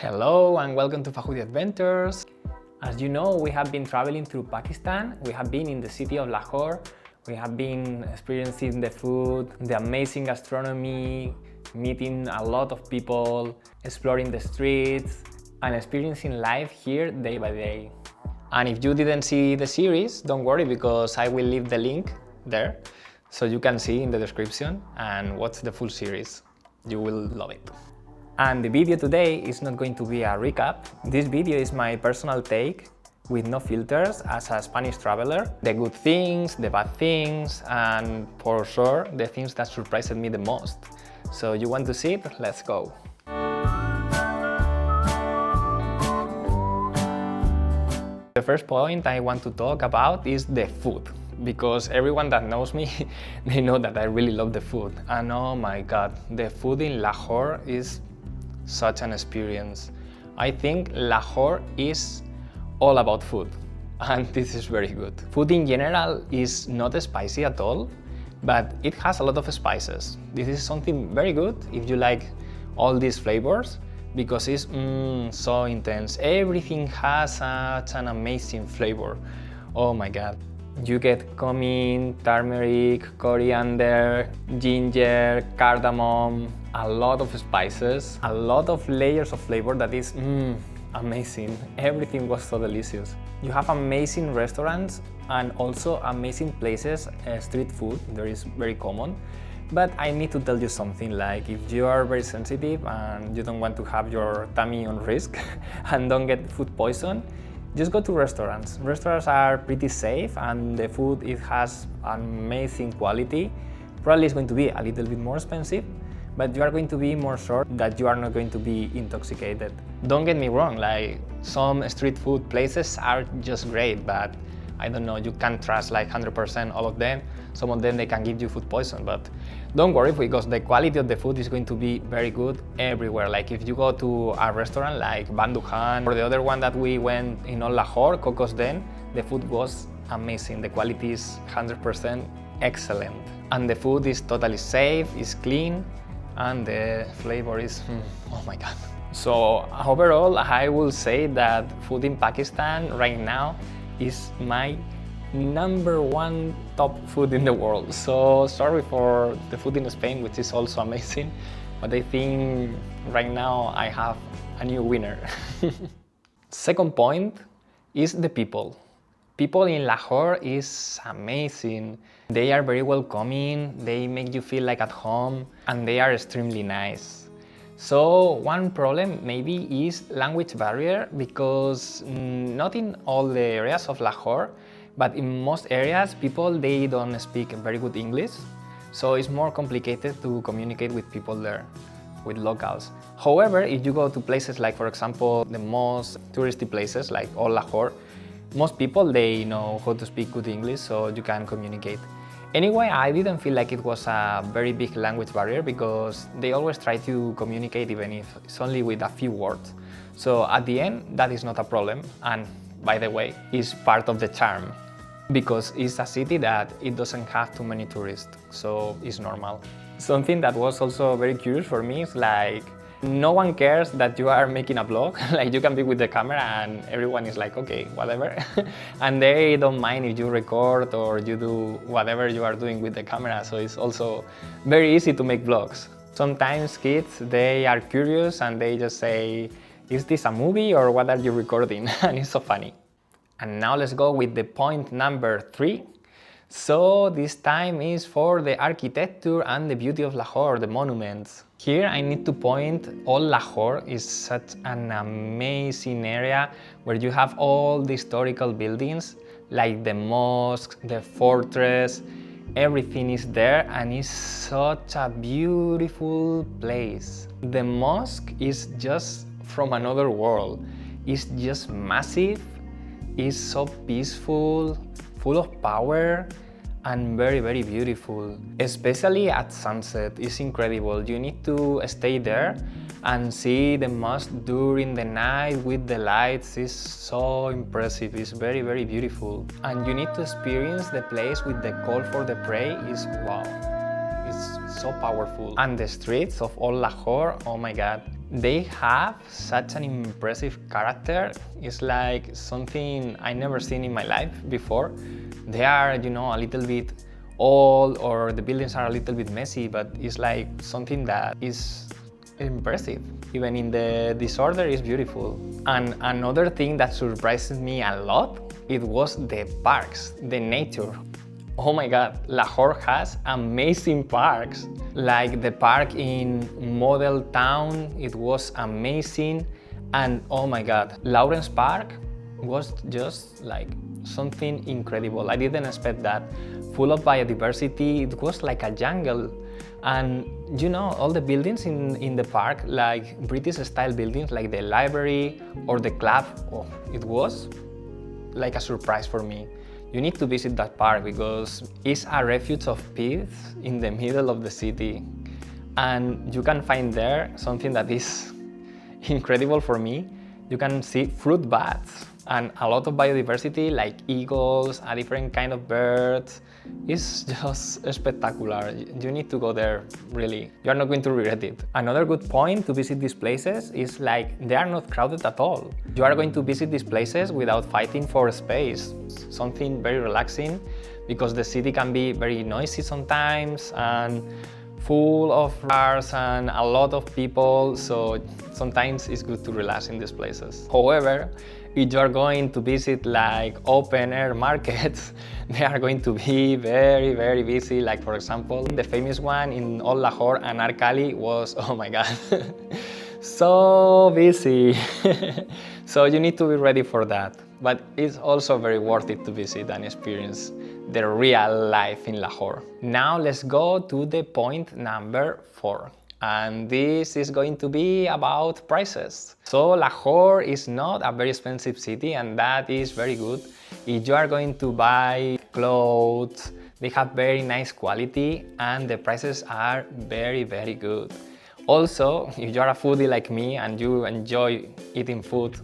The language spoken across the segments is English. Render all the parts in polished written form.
Hello and welcome to Fahoody Adventures. As you know, we have been traveling through Pakistan. We have been in the city of Lahore. We have been experiencing the food, the amazing gastronomy, meeting a lot of people, exploring the streets, and experiencing life here day by day. And if you didn't see the series, don't worry because I will leave the link there so you can see in the description and watch the full series. You will love it. And the video today is not going to be a recap. This video is my personal take with no filters as a Spanish traveler. The good things, the bad things, and for sure the things that surprised me the most. So you want to see it? Let's go. The first point I want to talk about is the food. Because everyone that knows me, they know that I really love the food. And oh my god, the food in Lahore is such an experience. I think Lahore is all about food, and this is very good. Food in general is not spicy at all, but it has a lot of spices. This is something very good if you like all these flavors, because it's so intense. Everything has such an amazing flavor. Oh my god. You get cumin, turmeric, coriander, ginger, cardamom, a lot of spices, a lot of layers of flavor that is amazing. Everything was so delicious. You have amazing restaurants and also amazing places, street food, there is very common. But I need to tell you something, like if you are very sensitive and you don't want to have your tummy on risk and don't get food poison, just go to restaurants. Restaurants are pretty safe and the food, it has amazing quality. Probably it's going to be a little bit more expensive, but you are going to be more sure that you are not going to be intoxicated. Don't get me wrong, like some street food places are just great, but I don't know, you can't trust like 100% all of them. Some of them, they can give you food poison, but don't worry because the quality of the food is going to be very good everywhere. Like if you go to a restaurant like Bandu Khan or the other one that we went in Lahore, Coco's Den, the food was amazing. The quality is 100% excellent. And the food is totally safe, it's clean, and the flavor is, oh my god. So overall, I will say that food in Pakistan right now is my #1 top food in the world. So sorry for the food in Spain, which is also amazing, but I think right now I have a new winner. Second point is the people. People in Lahore is amazing. They are very welcoming, they make you feel like at home, and they are extremely nice. So one problem maybe is language barrier, because not in all the areas of Lahore, but in most areas people, they don't speak very good English. So it's more complicated to communicate with people there, with locals. However, if you go to places like, for example, the most touristy places like Old Lahore, most people, they know how to speak good English, so you can communicate. Anyway, I didn't feel like it was a very big language barrier because they always try to communicate even if it's only with a few words. So at the end, that is not a problem, and by the way, it's part of the charm because it's a city that it doesn't have too many tourists, so it's normal. Something that was also very curious for me is like, no one cares that you are making a vlog. Like you can be with the camera and everyone is like, okay, whatever. And they don't mind if you record or you do whatever you are doing with the camera. So it's also very easy to make vlogs. Sometimes kids, they are curious and they just say, is this a movie or what are you recording? And it's so funny. And now let's go with the point number 3. So this time is for the architecture and the beauty of Lahore, the monuments. Here I need to point, Old Lahore is such an amazing area where you have all the historical buildings like the mosque, the fortress, everything is there and it's such a beautiful place. The mosque is just from another world. It's just massive, it's so peaceful, full of power, and very, very beautiful. Especially at sunset, it's incredible. You need to stay there and see the mosque during the night with the lights. It's so impressive, it's very, very beautiful. And you need to experience the place with the call for the prayer. Is wow, it's so powerful. And the streets of Old Lahore, oh my god, They have such an impressive character. It's like something I never seen in my life before. They are, you know, a little bit old, or the buildings are a little bit messy, but it's like something that is impressive. Even in the disorder is beautiful. And another thing that surprised me a lot, it was the parks, the nature. Oh my god, Lahore has amazing parks. Like the park in Model Town, it was amazing. And oh my god, Lawrence Park was just like something incredible. I didn't expect that. Full of biodiversity, it was like a jungle. And you know, all the buildings in the park, like British style buildings, like the library or the club, oh, it was like a surprise for me. You need to visit that park because it's a refuge of peace in the middle of the city. And you can find there something that is incredible for me. You can see fruit bats and a lot of biodiversity, like eagles, a different kind of birds. It's just spectacular. You need to go there, really. You're not going to regret it. Another good point to visit these places is like they are not crowded at all. You are going to visit these places without fighting for space. Something very relaxing, because the city can be very noisy sometimes and full of cars and a lot of people, so sometimes it's good to relax in these places. However, if you are going to visit like open air markets, they are going to be very, very busy. Like for example, the famous one in Old Lahore and Arkali was, oh my god, so busy. So you need to be ready for that. But it's also very worth it to visit and experience the real life in Lahore. Now let's go to the point number 4. And this is going to be about prices. So Lahore is not a very expensive city, and that is very good. If you are going to buy clothes, they have very nice quality and the prices are very, very good. Also, if you are a foodie like me and you enjoy eating food,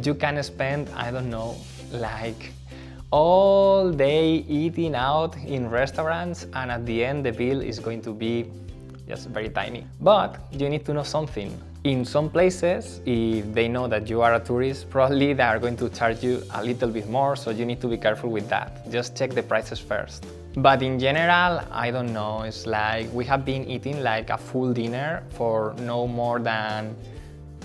you can spend, I don't know, like all day eating out in restaurants, and at the end the bill is going to be just very tiny. But you need to know something. In some places, if they know that you are a tourist, probably they are going to charge you a little bit more, so you need to be careful with that. Just check the prices first. But in general, I don't know, it's like we have been eating like a full dinner for no more than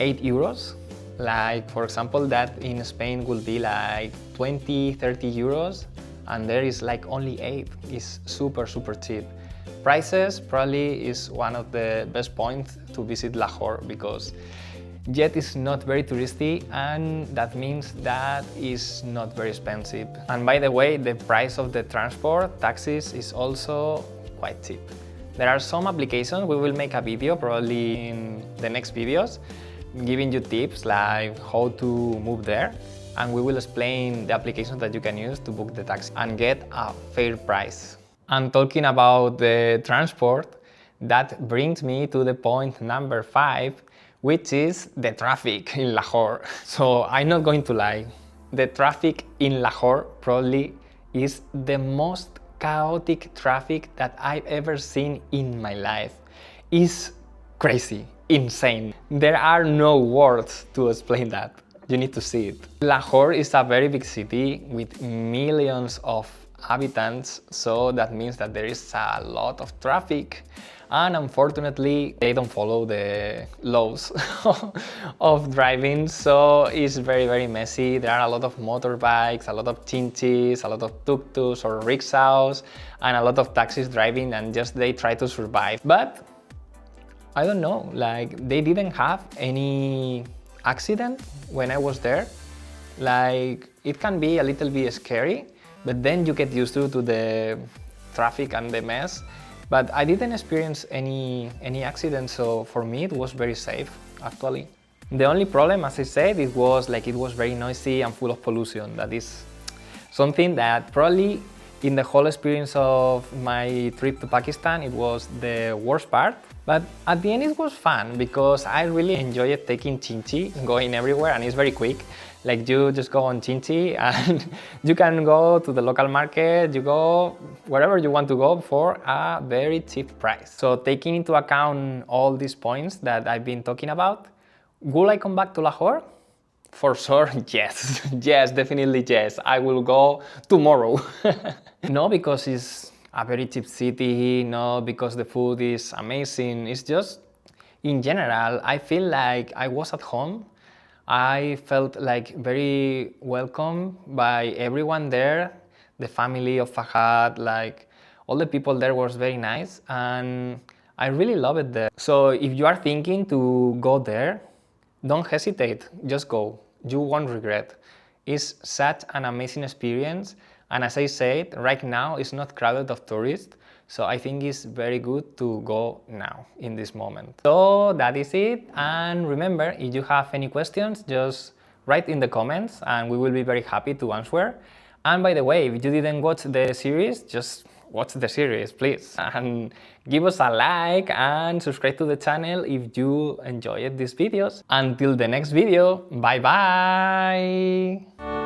8 euros. Like for example, that in Spain will be like 20-30 euros, and there is like only 8. It's super, super cheap. Prices probably is one of the best points to visit Lahore, because yet it's not very touristy, and that means that it's not very expensive. And by the way, the price of the transport, taxis, is also quite cheap. There are some applications, we will make a video probably in the next videos, giving you tips like how to move there, and we will explain the applications that you can use to book the taxi and get a fair price. And talking about the transport, that brings me to the point number 5, which is the traffic in Lahore. So I'm not going to lie, the traffic in Lahore probably is the most chaotic traffic that I've ever seen in my life. It's crazy, insane. There are no words to explain that. You need to see it. Lahore is a very big city with millions of inhabitants, so that means that there is a lot of traffic, and unfortunately they don't follow the laws of driving, so it's very, very messy. There are a lot of motorbikes, a lot of chinchis, a lot of tuk-tuks or rickshaws, and a lot of taxis driving, and just they try to survive. But I don't know, like they didn't have any accident when I was there. Like it can be a little bit scary, but then you get used to the traffic and the mess. But I didn't experience any accidents, so for me it was very safe, actually. The only problem, as I said, it was very noisy and full of pollution. That is something that probably in the whole experience of my trip to Pakistan, it was the worst part. But at the end it was fun, because I really enjoyed taking chinchi, going everywhere, and it's very quick. Like you just go on chinchi and you can go to the local market, you go wherever you want to go for a very cheap price. So taking into account all these points that I've been talking about, Will I come back to Lahore? For sure, yes. Yes, definitely yes. I will go tomorrow. No, because it's a very cheap city, no, because the food is amazing. It's just, in general, I feel like I was at home. I felt like very welcome by everyone there. The family of Fahad, like all the people there was very nice, and I really love it there. So if you are thinking to go there, don't hesitate, just go. You won't regret. It's such an amazing experience, and as I said, right now it's not crowded of tourists, so I think it's very good to go now, in this moment. So that is it, and remember, if you have any questions, just write in the comments and we will be very happy to answer. And by the way, if you didn't watch the series, just watch the series, please. And give us a like and subscribe to the channel if you enjoyed these videos. Until the next video, bye bye!